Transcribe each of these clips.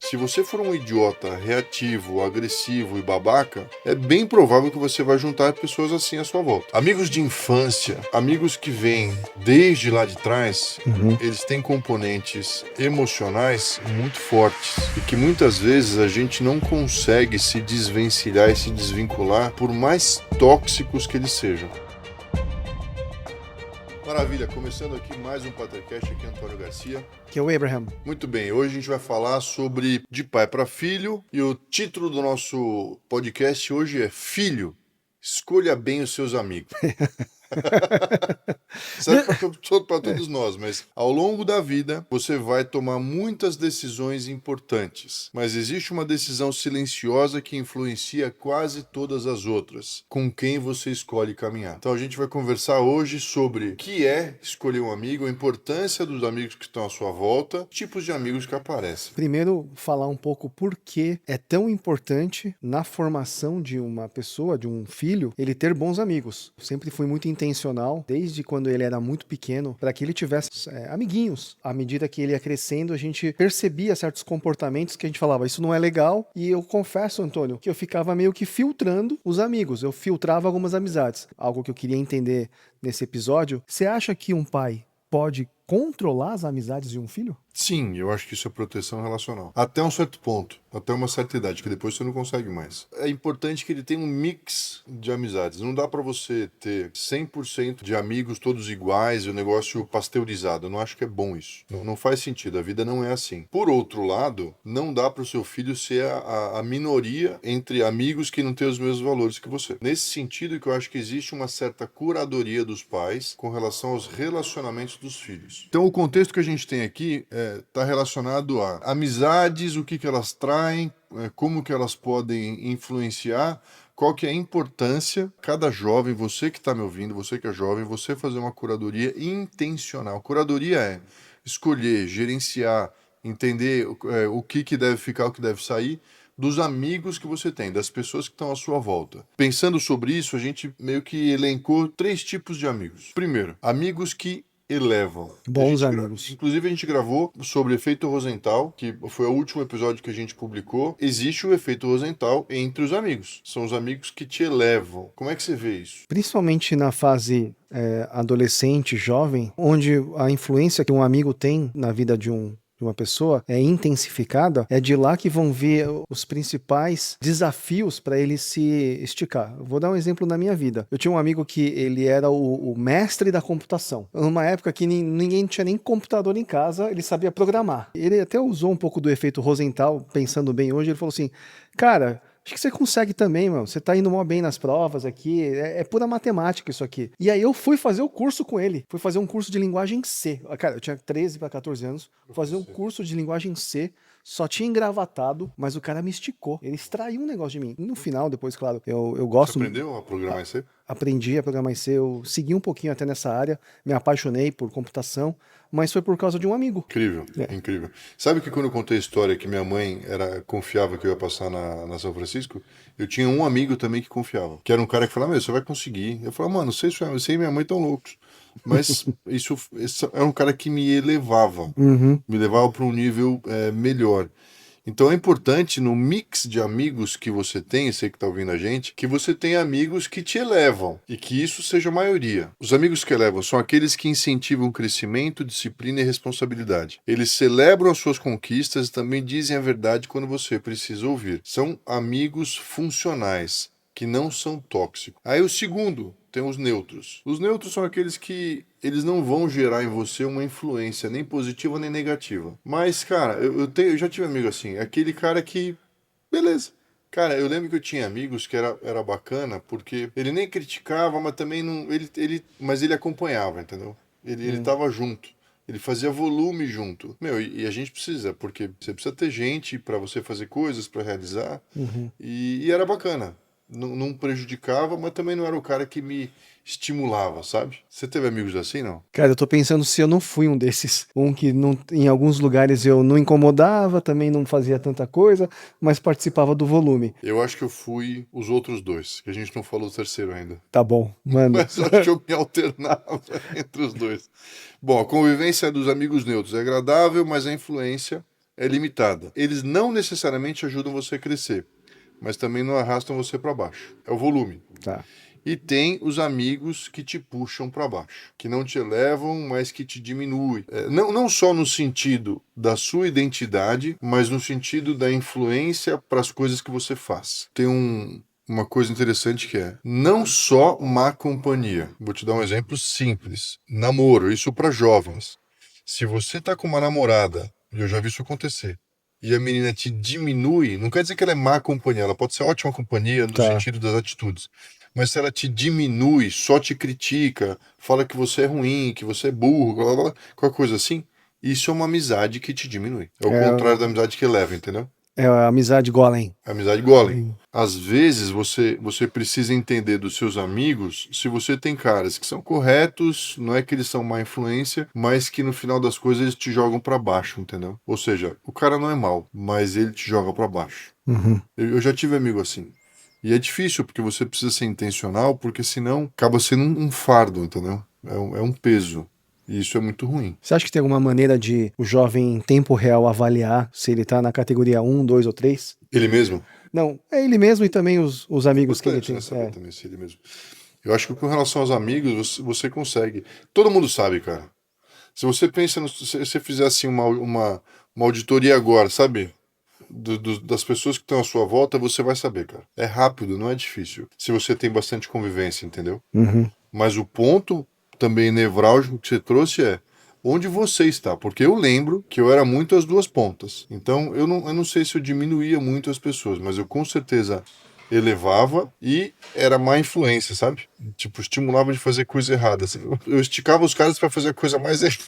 Se você for um idiota reativo, agressivo e babaca, é bem provável que você vai juntar pessoas assim à sua volta. Amigos de infância, amigos que vêm desde lá de trás, eles têm componentes emocionais muito fortes e que muitas vezes a gente não consegue se desvencilhar e se desvincular por mais tóxicos que eles sejam. Maravilha, começando aqui mais um Patercast, aqui é Antônio Garcia. Que é o Abraham. Muito bem, hoje a gente vai falar sobre de pai para filho e o título do nosso podcast hoje é Filho, escolha bem os seus amigos. Serve para todos nós, mas ao longo da vida você vai tomar muitas decisões importantes, mas existe uma decisão silenciosa que influencia quase todas as outras, com quem você escolhe caminhar. Então a gente vai conversar hoje sobre o que é escolher um amigo, a importância dos amigos que estão à sua volta, tipos de amigos que aparecem. Primeiro, falar um pouco por que é tão importante na formação de uma pessoa, de um filho, ele ter bons amigos. Eu sempre fui muito intencional, desde quando ele era muito pequeno, para que ele tivesse amiguinhos. À medida que ele ia crescendo, a gente percebia certos comportamentos que a gente falava, isso não é legal, e eu confesso, Antônio, que eu ficava meio que filtrando os amigos, eu filtrava algumas amizades. Algo que eu queria entender nesse episódio, você acha que um pai pode controlar as amizades de um filho? Sim, eu acho que isso é proteção relacional. Até um certo ponto, até uma certa idade, que depois você não consegue mais. É importante que ele tenha um mix de amizades. Não dá pra você ter 100% de amigos todos iguais e o negócio pasteurizado. Eu não acho que é bom isso. Não faz sentido, a vida não é assim. Por outro lado, não dá pro seu filho ser a minoria entre amigos que não têm os mesmos valores que você. Nesse sentido que eu acho que existe uma certa curadoria dos pais com relação aos relacionamentos dos filhos. Então o contexto que a gente tem aqui está relacionado a amizades, o que elas traem, como que elas podem influenciar, qual que é a importância, cada jovem, você que está me ouvindo, você que é jovem, você fazer uma curadoria intencional. Curadoria é escolher, gerenciar, entender o que deve ficar, o que deve sair, dos amigos que você tem, das pessoas que estão à sua volta. Pensando sobre isso, a gente meio que elencou 3 tipos de amigos. Primeiro, amigos que elevam. Bons amigos. Inclusive a gente gravou sobre efeito Rosenthal, que foi o último episódio que a gente publicou. Existe o efeito Rosenthal entre os amigos. São os amigos que te elevam. Como é que você vê isso? Principalmente na fase adolescente, jovem, onde a influência que um amigo tem na vida de uma pessoa é intensificada, é de lá que vão vir os principais desafios para ele se esticar. Eu vou dar um exemplo na minha vida. Eu tinha um amigo que ele era o mestre da computação. Numa época que ninguém tinha nem computador em casa, ele sabia programar. Ele até usou um pouco do efeito Rosenthal, pensando bem hoje, ele falou assim, cara, acho que você consegue também, mano. Você tá indo mó bem nas provas aqui. É pura matemática isso aqui. E aí eu fui fazer o curso com ele. Fui fazer um curso de linguagem C. Cara, eu tinha 13 para 14 anos. Fui fazer um curso de linguagem C. Só tinha engravatado, mas o cara me esticou. Ele extraiu um negócio de mim. E no final, depois, claro, eu gosto... Você aprendeu a programar em C? Aprendi a programar em C, eu segui um pouquinho até nessa área, me apaixonei por computação, mas foi por causa de um amigo. Incrível, incrível. Sabe que quando eu contei a história que minha mãe confiava que eu ia passar na São Francisco, eu tinha um amigo também que confiava, que era um cara que falava, você vai conseguir. Eu falava, mano, você e minha mãe estão loucos. Mas isso era um cara que me elevava, me levava para um nível melhor. Então é importante no mix de amigos que você tem, você que está ouvindo a gente, que você tenha amigos que te elevam e que isso seja a maioria. Os amigos que elevam são aqueles que incentivam crescimento, disciplina e responsabilidade. Eles celebram as suas conquistas e também dizem a verdade quando você precisa ouvir. São amigos funcionais, que não são tóxicos. Aí o segundo, tem os neutros. Os neutros são aqueles que eles não vão gerar em você uma influência nem positiva nem negativa. Mas, cara, eu já tive amigo assim, aquele cara que, beleza. Cara, eu lembro que eu tinha amigos que era bacana, porque ele nem criticava, mas também não. Mas ele acompanhava, entendeu? Ele tava junto. Ele fazia volume junto. Meu, e a gente precisa, porque você precisa ter gente para você fazer coisas, para realizar. E era bacana. Não prejudicava, mas também não era o cara que me estimulava, sabe? Você teve amigos assim, não? Cara, eu tô pensando se eu não fui um desses. Um que em alguns lugares eu não incomodava, também não fazia tanta coisa, mas participava do volume. Eu acho que eu fui os outros dois, que a gente não falou o terceiro ainda. Tá bom, mano. Mas acho que eu me alternava entre os dois. Bom, a convivência dos amigos neutros é agradável, mas a influência é limitada. Eles não necessariamente ajudam você a crescer, mas também não arrastam você para baixo. É o volume. Tá. E tem os amigos que te puxam para baixo, que não te elevam, mas que te diminuem. Não só no sentido da sua identidade, mas no sentido da influência para as coisas que você faz. Tem uma coisa interessante que é não só má companhia. Vou te dar um exemplo simples. Namoro, isso para jovens. Se você tá com uma namorada, e eu já vi isso acontecer, e a menina te diminui, não quer dizer que ela é má companhia, ela pode ser ótima companhia no Tá. sentido das atitudes. Mas se ela te diminui, só te critica, fala que você é ruim, que você é burro, blá, blá, blá, qualquer coisa assim, isso é uma amizade que te diminui. É o contrário da É, amizade que eleva, entendeu? é a amizade golem. É a amizade golem. Hum. Às vezes você precisa entender dos seus amigos se você tem caras que são corretos, não é que eles são má influência, mas que no final das coisas eles te jogam pra baixo, entendeu? Ou seja, o cara não é mau, mas ele te joga pra baixo. Uhum. Eu já tive amigo assim. E é difícil, porque você precisa ser intencional, porque senão acaba sendo um fardo, entendeu? É um peso. E isso é muito ruim. Você acha que tem alguma maneira de o jovem em tempo real avaliar se ele tá na categoria um, 2 ou 3? Ele mesmo? Não, é ele mesmo e também os É amigos que ele importante, né? tem. Saber também se ele mesmo. Eu acho que com relação aos amigos, você consegue. Todo mundo sabe, cara. Se você pensa, se você fizer assim uma auditoria agora, sabe? Das pessoas que estão à sua volta, você vai saber, cara. É rápido, não é difícil. Se você tem bastante convivência, entendeu? Uhum. Mas o ponto também nevrálgico que você trouxe é onde você está. Porque eu lembro que eu era muito as duas pontas. Então eu não sei se eu diminuía muito as pessoas, mas eu com certeza elevava e era má influência, sabe? Tipo, estimulava de fazer coisa errada. Assim. Eu esticava os caras para fazer a coisa mais errada.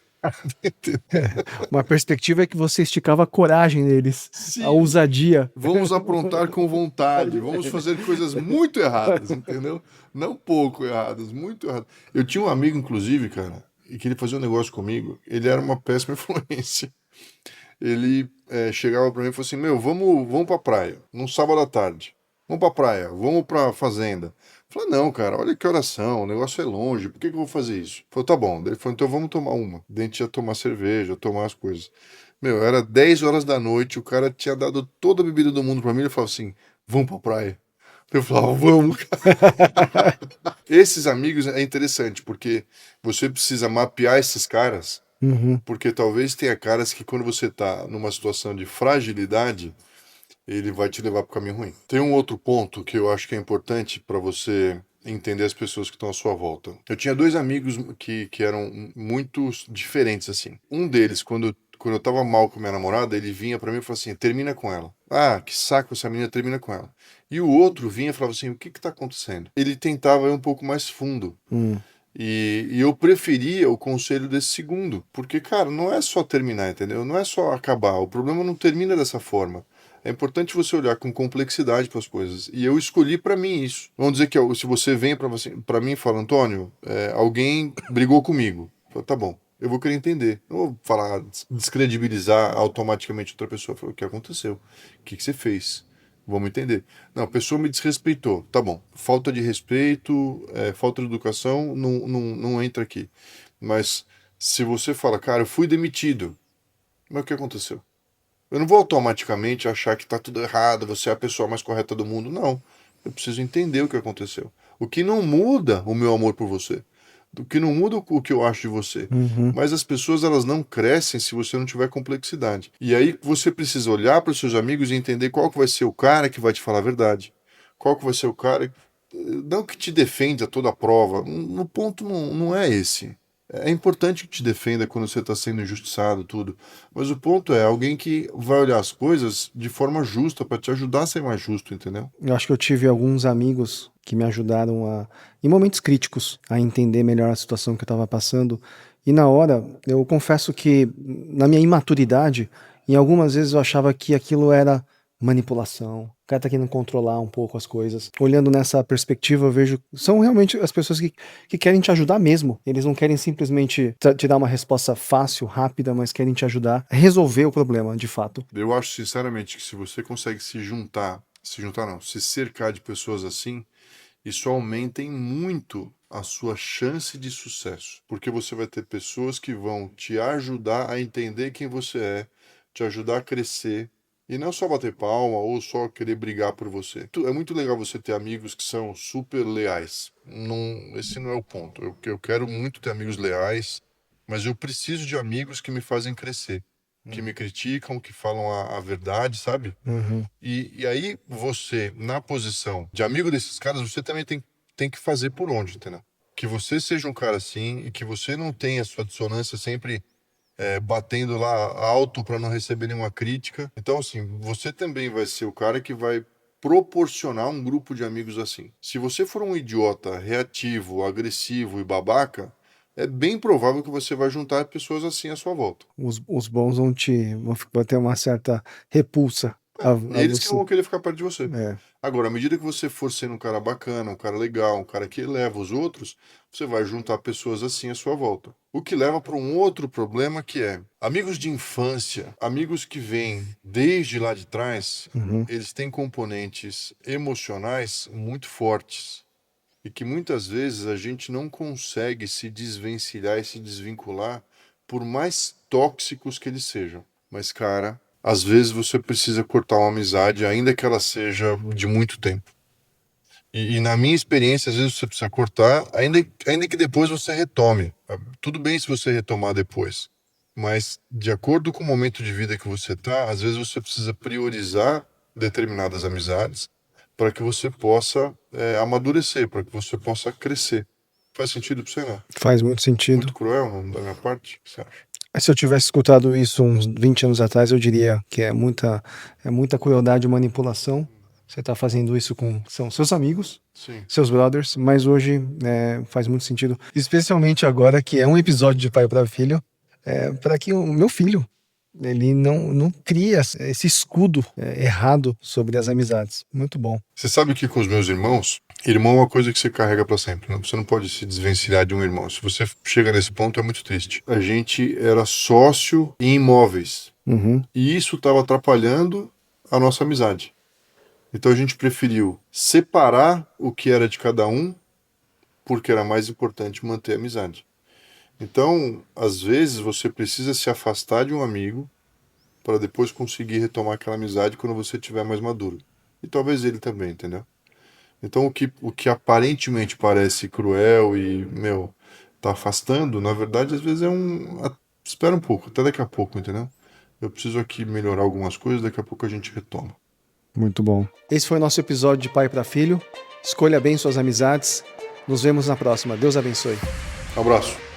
Entendeu? Uma perspectiva é que você esticava a coragem deles, a Sim, ousadia. vamos aprontar com vontade, vamos fazer coisas muito erradas, entendeu? Não pouco erradas, muito erradas. Eu tinha um amigo, inclusive, cara, e que ele fazia um negócio comigo, ele era uma péssima influência. Ele chegava pra mim e falou assim: Meu, vamos pra praia, num sábado à tarde. Vamos pra praia, vamos pra fazenda. Eu falei: Não, cara, olha que oração, o negócio é longe, por que que eu vou fazer isso? Ele falou: Tá bom. Daí ele falou: Então vamos tomar uma. Daí a gente ia tomar cerveja, tomar as coisas. Meu, era 10 horas da noite, o cara tinha dado toda a bebida do mundo pra mim, ele falou assim: Vamos pra praia. Eu falava: Vamos, cara. Esses amigos é interessante, porque você precisa mapear esses caras Uhum. porque talvez tenha caras que quando você tá numa situação de fragilidade, ele vai te levar pro caminho ruim. Tem um outro ponto que eu acho que é importante para você entender as pessoas que estão à sua volta. Eu tinha dois amigos que eram muito diferentes assim. Um deles, quando eu tava mal com minha namorada, ele vinha para mim e falava assim: termina com ela. Ah, que saco essa menina, termina com ela. E o outro vinha e falava assim: o que que tá acontecendo? Ele tentava ir um pouco mais fundo. Hum. E eu preferia o conselho desse segundo, porque, cara, não é só terminar, entendeu? Não é só acabar. O problema não termina dessa forma. É importante você olhar com complexidade para as coisas. E eu escolhi para mim isso. Vamos dizer que se você vem para mim e fala, Antônio, alguém brigou comigo. Eu falo, tá bom, eu vou querer entender. Não vou falar, descredibilizar automaticamente outra pessoa. Eu falo, o que aconteceu? O que você fez? Vamos entender. Não, a pessoa me desrespeitou. Tá bom. Falta de respeito, falta de educação, não entra aqui. Mas se você fala, cara, eu fui demitido. Mas o que aconteceu? Eu não vou automaticamente achar que tá tudo errado, você é a pessoa mais correta do mundo. Não. Eu preciso entender o que aconteceu. O que não muda o meu amor por você. O que não muda o que eu acho de você. Uhum. Mas as pessoas elas não crescem se você não tiver complexidade. E aí você precisa olhar para os seus amigos e entender qual que vai ser o cara que vai te falar a verdade. Qual que vai ser o cara, não que te defende a toda prova. No ponto não é esse. É importante que te defenda quando você está sendo injustiçado, tudo. Mas o ponto é alguém que vai olhar as coisas de forma justa para te ajudar a ser mais justo, entendeu? Eu acho que eu tive alguns amigos que me ajudaram em momentos críticos, a entender melhor a situação que eu estava passando. E na hora, eu confesso que, na minha imaturidade, em algumas vezes eu achava que aquilo era manipulação. O cara tá querendo controlar um pouco as coisas. Olhando nessa perspectiva, eu vejo. São realmente as pessoas que querem te ajudar mesmo. Eles não querem simplesmente te dar uma resposta fácil, rápida, mas querem te ajudar a resolver o problema, de fato. Eu acho sinceramente que se você consegue se juntar não, se cercar de pessoas assim, isso aumenta em muito a sua chance de sucesso, porque você vai ter pessoas que vão te ajudar a entender quem você é, te ajudar a crescer e não só bater palma ou só querer brigar por você. É muito legal você ter amigos que são super leais. Esse não é o ponto. Eu quero muito ter amigos leais, mas eu preciso de amigos que me fazem crescer, que me criticam, que falam a verdade, sabe? Uhum. E aí você, na posição de amigo desses caras, você também tem que fazer por onde, entendeu? Que você seja um cara assim e que você não tenha sua dissonância sempre batendo lá alto para não receber nenhuma crítica. Então, assim, você também vai ser o cara que vai proporcionar um grupo de amigos assim. Se você for um idiota reativo, agressivo e babaca, é bem provável que você vai juntar pessoas assim à sua volta. Os bons vão ter uma certa repulsa a Eles que você. vão querer ficar perto de você. É. Agora, à medida que você for sendo um cara bacana, um cara legal, um cara que eleva os outros, você vai juntar pessoas assim à sua volta. O que leva para um outro problema que é amigos de infância, amigos que vêm desde lá de trás, Uhum. eles têm componentes emocionais muito fortes e que muitas vezes a gente não consegue se desvencilhar e se desvincular por mais tóxicos que eles sejam. Mas, cara, às vezes você precisa cortar uma amizade, ainda que ela seja de muito tempo. E na minha experiência, às vezes você precisa cortar, ainda que depois você retome. Tudo bem se você retomar depois. Mas, de acordo com o momento de vida que você está, às vezes você precisa priorizar determinadas amizades para que você possa amadurecer, para que você possa crescer. Faz sentido para você, não? Faz muito sentido. Muito cruel da minha parte? O que você acha? Se eu tivesse escutado isso uns 20 anos atrás, eu diria que é muita crueldade e manipulação. Você está fazendo isso são seus amigos, Sim. seus brothers, mas hoje faz muito sentido, especialmente agora que é um episódio de pai para filho, para que o meu filho ele não cria esse escudo errado sobre as amizades. Muito bom. Você sabe que com os meus irmãos, irmão é uma coisa que você carrega pra sempre, né? Você não pode se desvencilhar de um irmão. Se você chega nesse ponto, é muito triste. A gente era sócio em imóveis. Uhum. E isso estava atrapalhando a nossa amizade. Então a gente preferiu separar o que era de cada um, porque era mais importante manter a amizade. Então, às vezes, você precisa se afastar de um amigo para depois conseguir retomar aquela amizade quando você estiver mais maduro. E talvez ele também, entendeu? Então o que aparentemente parece cruel e, tá afastando, na verdade, às vezes espera um pouco, até daqui a pouco, entendeu? Eu preciso aqui melhorar algumas coisas, daqui a pouco a gente retoma. Muito bom. Esse foi o nosso episódio de Pai para Filho. Escolha bem suas amizades. Nos vemos na próxima. Deus abençoe. Abraço.